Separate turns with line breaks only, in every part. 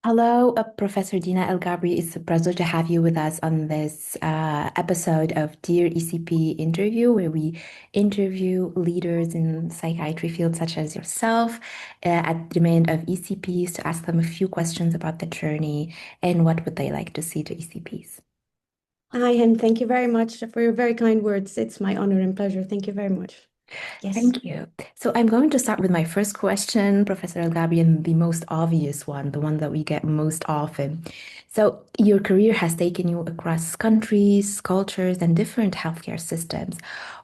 Hello, Professor Dina El Gabry. It's a pleasure to have you with us on this episode of Dear ECP interview, where we interview leaders in psychiatry fields such as yourself at the demand of ECPs to ask them a few questions about the journey and what would they like to see to ECPs.
Hi, and thank you very much for your very kind words. It's my honor and pleasure. Thank you very much. Yes.
Thank you. So I'm going to start with my first question, Professor El Gabry, and the most obvious one, the one that we get most often. So your career has taken you across countries, cultures, and different healthcare systems.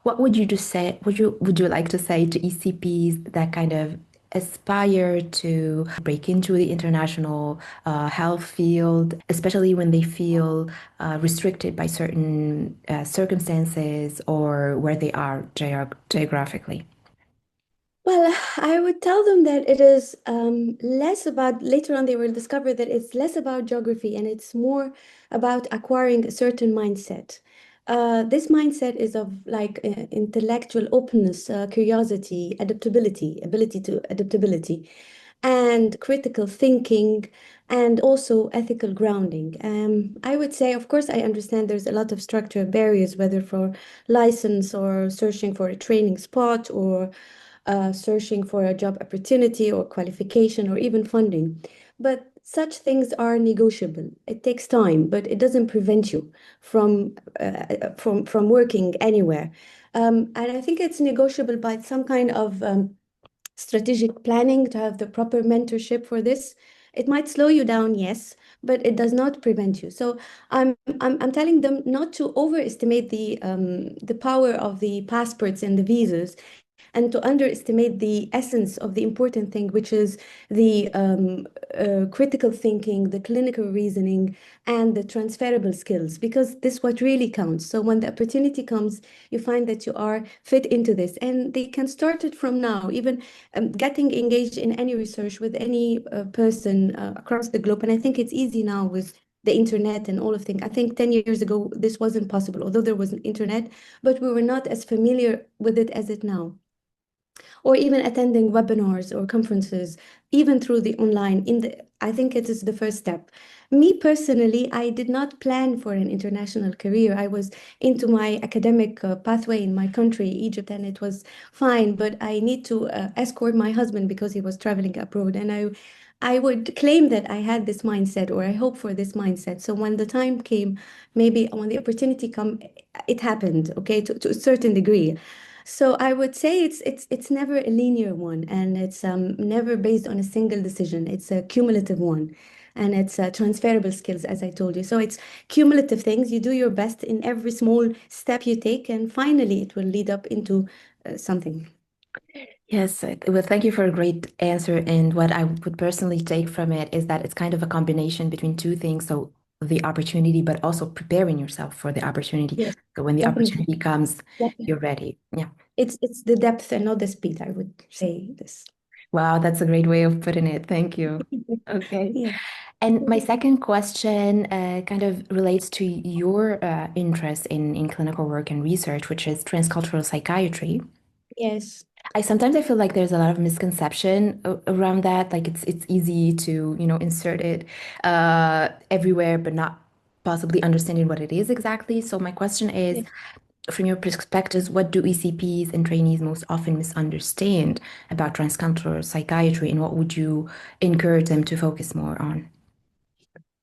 What would you just say, would you like to say to ECPs that kind of aspire to break into the international health field, especially when they feel restricted by certain circumstances or where they are geographically?
Well, I would tell them that it is less about, later on, they will discover that it's less about geography and it's more about acquiring a certain mindset. This mindset is of intellectual openness, curiosity, adaptability, ability to adaptability, and critical thinking, and also ethical grounding. I would say, of course, I understand there's a lot of structural barriers, whether for license or searching for a training spot or searching for a job opportunity or qualification or even funding. But such things are negotiable. It takes time, but it doesn't prevent you from working anywhere. And I think it's negotiable by some kind of strategic planning to have the proper mentorship for this. It might slow you down, yes, but it does not prevent you. So I'm telling them not to overestimate the power of the passports and the visas and to underestimate the essence of the important thing, which is the critical thinking, the clinical reasoning, and the transferable skills, because this is what really counts. So when the opportunity comes, you find that you are fit into this, and they can start it from now, even getting engaged in any research with any person across the globe. And I think it's easy now with the internet and all of things. I think 10 years ago, this wasn't possible, although there was an internet, but we were not as familiar with it as it now, or even attending webinars or conferences, even through the online. I think it is the first step. Me personally, I did not plan for an international career. I was into my academic pathway in my country, Egypt, and it was fine. But I need to escort my husband because he was traveling abroad, and I would claim that I had this mindset, or I hope for this mindset. So when the time came, maybe when the opportunity come, it happened, okay, to a certain degree. So I would say it's never a linear one, and it's never based on a single decision. It's a cumulative one, and it's transferable skills, as I told you. So it's cumulative things. You do your best in every small step you take, and finally it will lead up into something.
Yes, well, thank you for a great answer. And what I would personally take from it is that it's kind of a combination between two things. So the opportunity, but also preparing yourself for the opportunity.
Yes,
So when the
definitely.
opportunity comes,
Definitely.
you're ready. Yeah.
It's the depth and not the speed, I would say this.
Wow, that's a great way of putting it. Thank you. Okay.
Yeah.
And my second question kind of relates to your interest in clinical work and research, which is transcultural psychiatry.
Yes.
I feel like there's a lot of misconception around that. Like it's easy to, insert it everywhere, but not possibly understanding what it is exactly. So my question is,
Yes.
from your perspectives, what do ECPs and trainees most often misunderstand about transcultural psychiatry, and what would you encourage them to focus more on?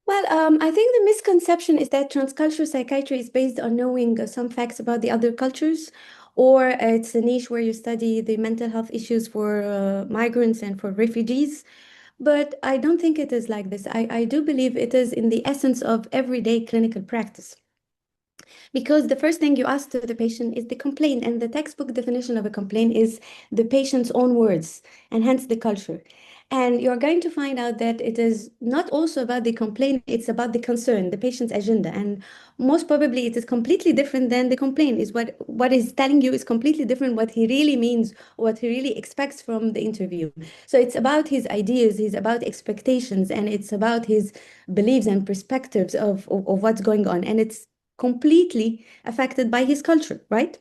Well, I think the misconception is that transcultural psychiatry is based on knowing some facts about the other cultures, or it's a niche where you study the mental health issues for migrants and for refugees. But I don't think it is like this. I do believe it is in the essence of everyday clinical practice. Because the first thing you ask to the patient is the complaint, and the textbook definition of a complaint is the patient's own words, and hence the culture. And you're going to find out that it is not also about the complaint, it's about the concern, the patient's agenda. And most probably it is completely different than the complaint. Is what is telling you is completely different what he really means, what he really expects from the interview. So it's about his ideas, it's about expectations, and it's about his beliefs and perspectives of what's going on. And it's completely affected by his culture, right?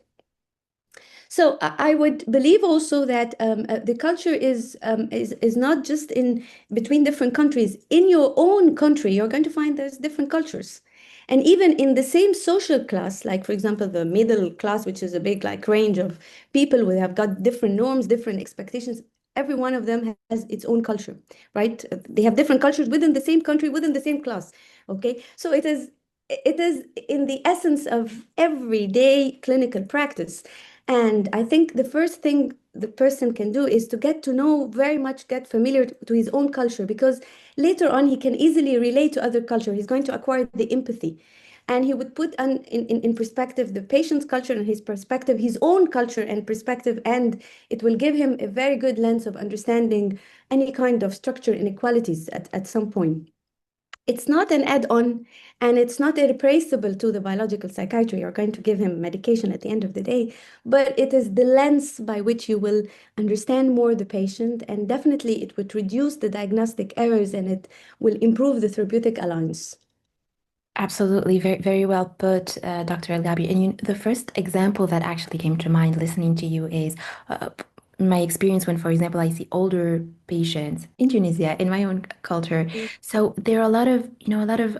So I would believe also that the culture is not just in between different countries. In your own country, you're going to find there's different cultures. And even in the same social class, like for example, the middle class, which is a big like range of people who have got different norms, different expectations, every one of them has its own culture, right? They have different cultures within the same country, within the same class. Okay. So it is in the essence of everyday clinical practice. And I think the first thing the person can do is to get to know, very much get familiar to his own culture, because later on he can easily relate to other culture. He's going to acquire the empathy. And he would put in perspective the patient's culture and his perspective, his own culture and perspective, and it will give him a very good lens of understanding any kind of structure inequalities at some point. It's not an add-on, and it's not irreplaceable to the biological psychiatry. You're going to give him medication at the end of the day, but it is the lens by which you will understand more the patient, and definitely it would reduce the diagnostic errors and it will improve the therapeutic alliance.
Absolutely, very, very well put, Dr. El Gabry. And the first example that actually came to mind listening to you is uh, my experience when, for example, I see older patients in Tunisia in my own culture. So there are a lot of, a lot of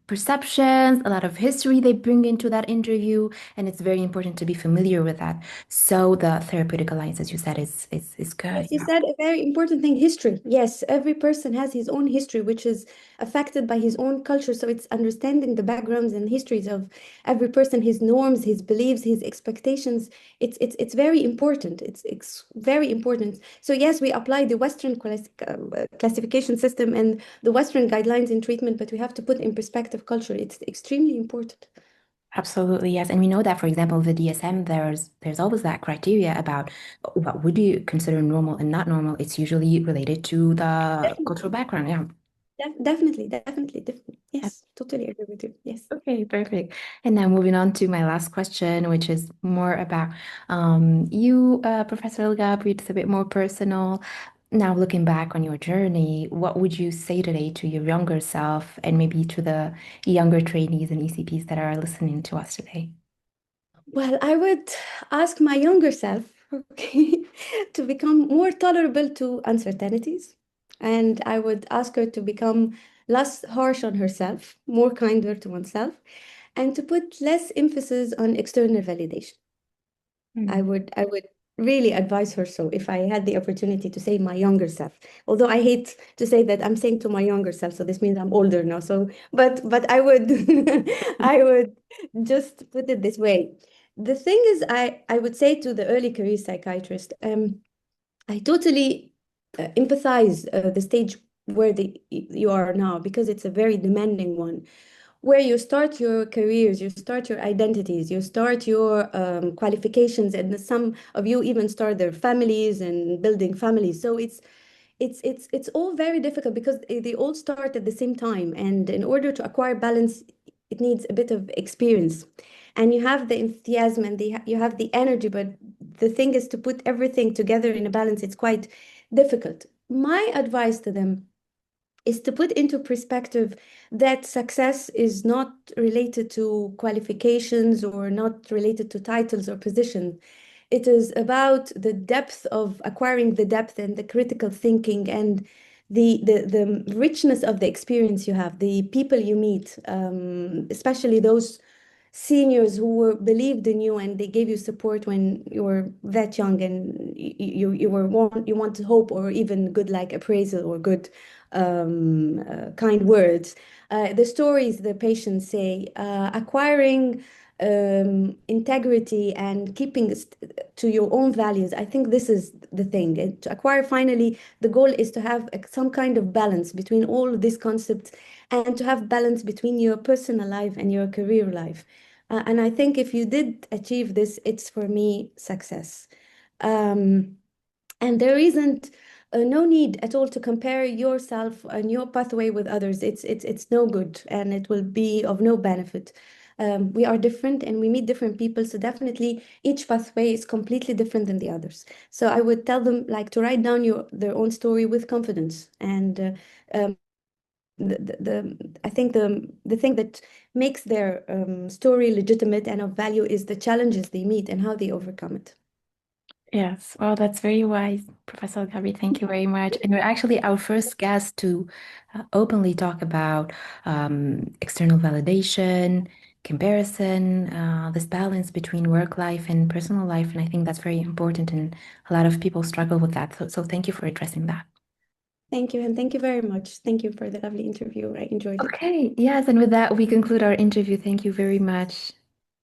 perceptions, a lot of history they bring into that interview, and it's very important to be familiar with that. So the therapeutic alliance, as you said, is good.
Yes, you said a very important thing, history. Yes, every person has his own history, which is affected by his own culture. So it's understanding the backgrounds and histories of every person, his norms, his beliefs, his expectations. It's very important. It's very important. So yes, we apply the Western classification system and the Western guidelines in treatment, but we have to put in perspective culture. It's extremely important.
Absolutely, yes. And we know that, for example, the DSM, there's always that criteria about what would you consider normal and not normal. It's usually related to the cultural
Definitely,
background. Yeah.
definitely. Yes, totally agree with you. Yes.
Okay, perfect. And now moving on to my last question, which is more about you, Professor El Gabry. It's a bit more personal. Now, looking back on your journey, what would you say today to your younger self and maybe to the younger trainees and ECPs that are listening to us today?
Well, I would ask my younger self, okay, to become more tolerable to uncertainties. And I would ask her to become less harsh on herself, more kinder to oneself, and to put less emphasis on external validation. I would really advise her so if I had the opportunity to say my younger self. Although I hate to say that I'm saying to my younger self, so this means I'm older now. So, but I would I would just put it this way. The thing is, I would say to the early career psychiatrist, I totally empathize the stage where you are now, because it's a very demanding one, where you start your careers, you start your identities, you start your qualifications, and some of you even start their families and building families. So it's all very difficult because they all start at the same time, and in order to acquire balance, it needs a bit of experience. And you have the enthusiasm and you have the energy, but the thing is to put everything together in a balance. It's quite difficult. My advice to them is to put into perspective that success is not related to qualifications or not related to titles or position. It is about the depth of acquiring the depth and the critical thinking and the richness of the experience you have, the people you meet, especially those seniors who believed in you and they gave you support when you were that young, and you want to hope or even good like appraisal or good kind words. The stories the patients say, acquiring integrity and keeping to your own values. I think this is the thing. To acquire, finally, the goal is to have some kind of balance between all of these concepts, and to have balance between your personal life and your career life. And I think if you did achieve this, it's for me success. Um, and there isn't no need at all to compare yourself and your pathway with others. It's no good, and it will be of no benefit. We are different and we meet different people, so definitely each pathway is completely different than the others. So I would tell them like to write down their own story with confidence, and I think the thing that makes their story legitimate and of value is the challenges they meet and how they overcome it.
Yes, well, that's very wise, Professor Gabby. Thank you very much. And you're actually our first guest to openly talk about external validation, comparison, this balance between work life and personal life. And I think that's very important, and a lot of people struggle with that. So thank you for addressing that.
Thank you, and thank you very much. Thank you for the lovely interview. I enjoyed it.
Okay, yes, and with that, we conclude our interview. Thank you very much.